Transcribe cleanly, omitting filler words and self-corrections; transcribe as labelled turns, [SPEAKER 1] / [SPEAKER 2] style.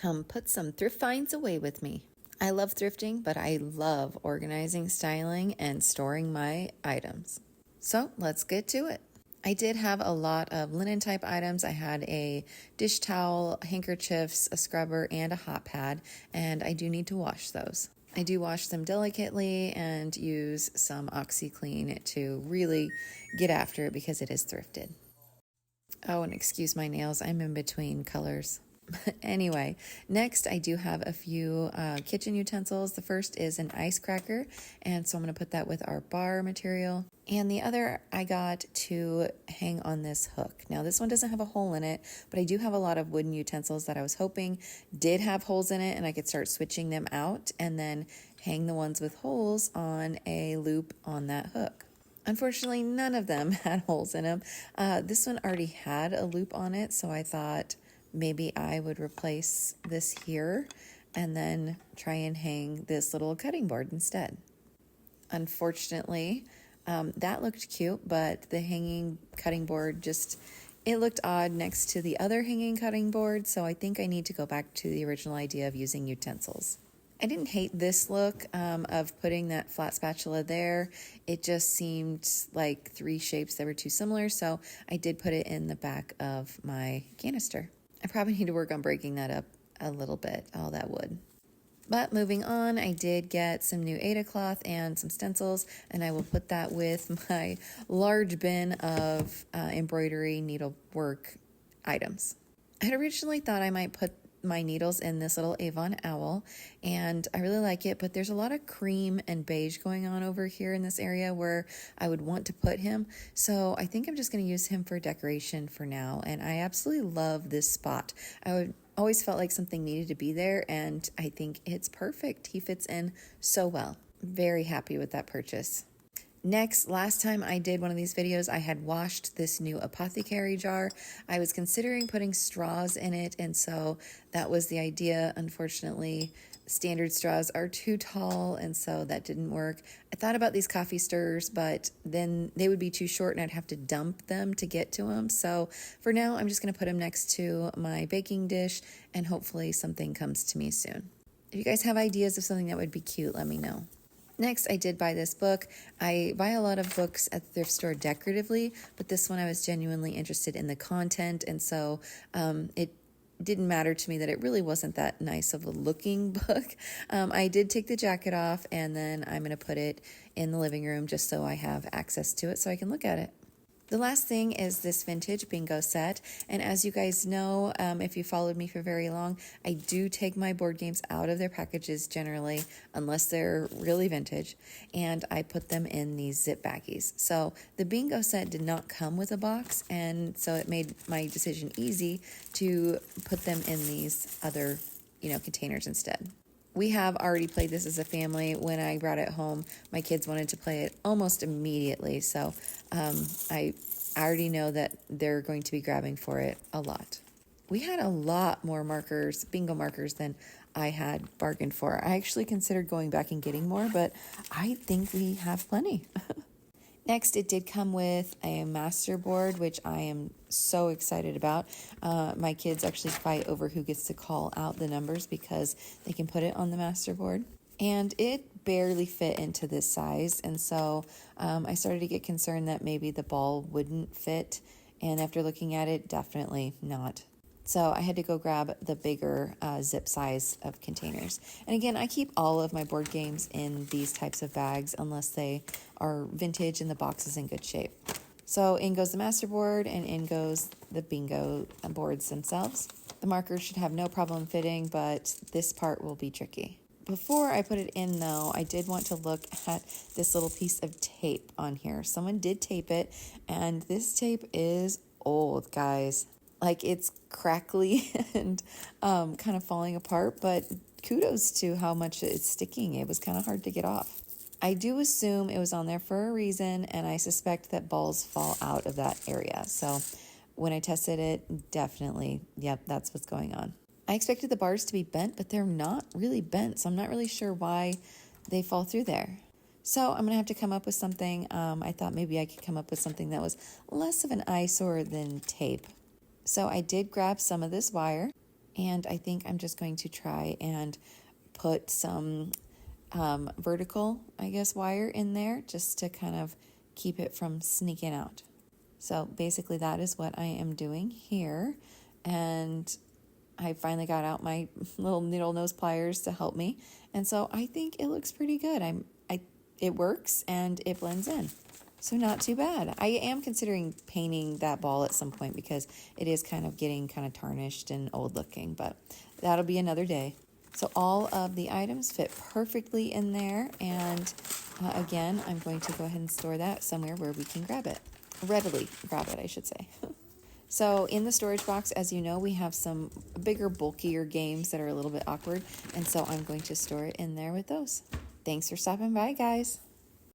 [SPEAKER 1] Come put some thrift finds away with me. I love thrifting, but I love organizing, styling, and storing my items. So let's get to it. I did have a lot of linen type items. I had a dish towel, handkerchiefs, a scrubber, and a hot pad, and I do need to wash those. I do wash them delicately and use some OxyClean to really get after it because it is thrifted. Oh, and excuse my nails, I'm in between colors. Anyway, next I do have a few kitchen utensils. The first is an ice cracker, and so I'm going to put that with our bar material. And the other I got to hang on this hook. Now this one doesn't have a hole in it, but I do have a lot of wooden utensils that I was hoping did have holes in it, and I could start switching them out and then hang the ones with holes on a loop on that hook. Unfortunately, none of them had holes in them. This one already had a loop on it, so I thought maybe I would replace this here and then try and hang this little cutting board instead. Unfortunately, that looked cute, but the hanging cutting board it looked odd next to the other hanging cutting board, so I think I need to go back to the original idea of using utensils. I didn't hate this look of putting that flat spatula there. It just seemed like three shapes that were too similar, so I did put it in the back of my canister. I probably need to work on breaking that up a little bit, all that wood. But moving on, I did get some new Aida cloth and some stencils, and I will put that with my large bin of embroidery needlework items. I had originally thought I might put my needles in this little Avon owl, and I really like it, but there's a lot of cream and beige going on over here in this area where I would want to put him, so I think I'm just going to use him for decoration for now, and I absolutely love this spot. Always felt like something needed to be there, and I think it's perfect. He fits in so well. Very happy with that purchase. Next, last time I did one of these videos, I had washed this new apothecary jar. I was considering putting straws in it, and so that was the idea. Unfortunately, standard straws are too tall, and so that didn't work. I thought about these coffee stirrers, but then they would be too short and I'd have to dump them to get to them. So for now, I'm just going to put them next to my baking dish, and hopefully something comes to me soon. If you guys have ideas of something that would be cute, let me know. Next, I did buy this book. I buy a lot of books at the thrift store decoratively, but this one I was genuinely interested in the content, and so it didn't matter to me that it really wasn't that nice of a looking book. I did take the jacket off, and then I'm going to put it in the living room just so I have access to it so I can look at it. The last thing is this vintage bingo set, and as you guys know, if you followed me for very long, I do take my board games out of their packages generally, unless they're really vintage, and I put them in these zip baggies. So the bingo set did not come with a box, and so it made my decision easy to put them in these other, containers instead. We have already played this as a family. When I brought it home, my kids wanted to play it almost immediately. So I already know that they're going to be grabbing for it a lot. We had a lot more bingo markers, than I had bargained for. I actually considered going back and getting more, but I think we have plenty. Next, it did come with a master board, which I am so excited about. My kids actually fight over who gets to call out the numbers because they can put it on the master board. And it barely fit into this size, and so I started to get concerned that maybe the ball wouldn't fit, and after looking at it, definitely not. So I had to go grab the bigger zip size of containers. And again, I keep all of my board games in these types of bags unless they are vintage and the box is in good shape. So in goes the master board, and in goes the bingo boards themselves. The markers should have no problem fitting, but this part will be tricky. Before I put it in, though, I did want to look at this little piece of tape on here. Someone did tape it, and this tape is old, guys. Like, it's crackly and kind of falling apart, but kudos to how much it's sticking. It was kind of hard to get off. I do assume it was on there for a reason, and I suspect that balls fall out of that area. So when I tested it, definitely, yep, that's what's going on. I expected the bars to be bent, but they're not really bent, so I'm not really sure why they fall through there. So I'm going to have to come up with something. I thought maybe I could come up with something that was less of an eyesore than tape. So I did grab some of this wire, And I think I'm just going to try and put some vertical, I guess, wire in there just to kind of keep it from sneaking out. So basically that is what I am doing here. And I finally got out my little needle nose pliers to help me. And so I think it looks pretty good. It works and it blends in. So not too bad. I am considering painting that ball at some point because it is kind of getting kind of tarnished and old looking, but that'll be another day. So all of the items fit perfectly in there. And again, I'm going to go ahead and store that somewhere where we can readily grab it, I should say. So in the storage box, as you know, we have some bigger, bulkier games that are a little bit awkward. And so I'm going to store it in there with those. Thanks for stopping by, guys.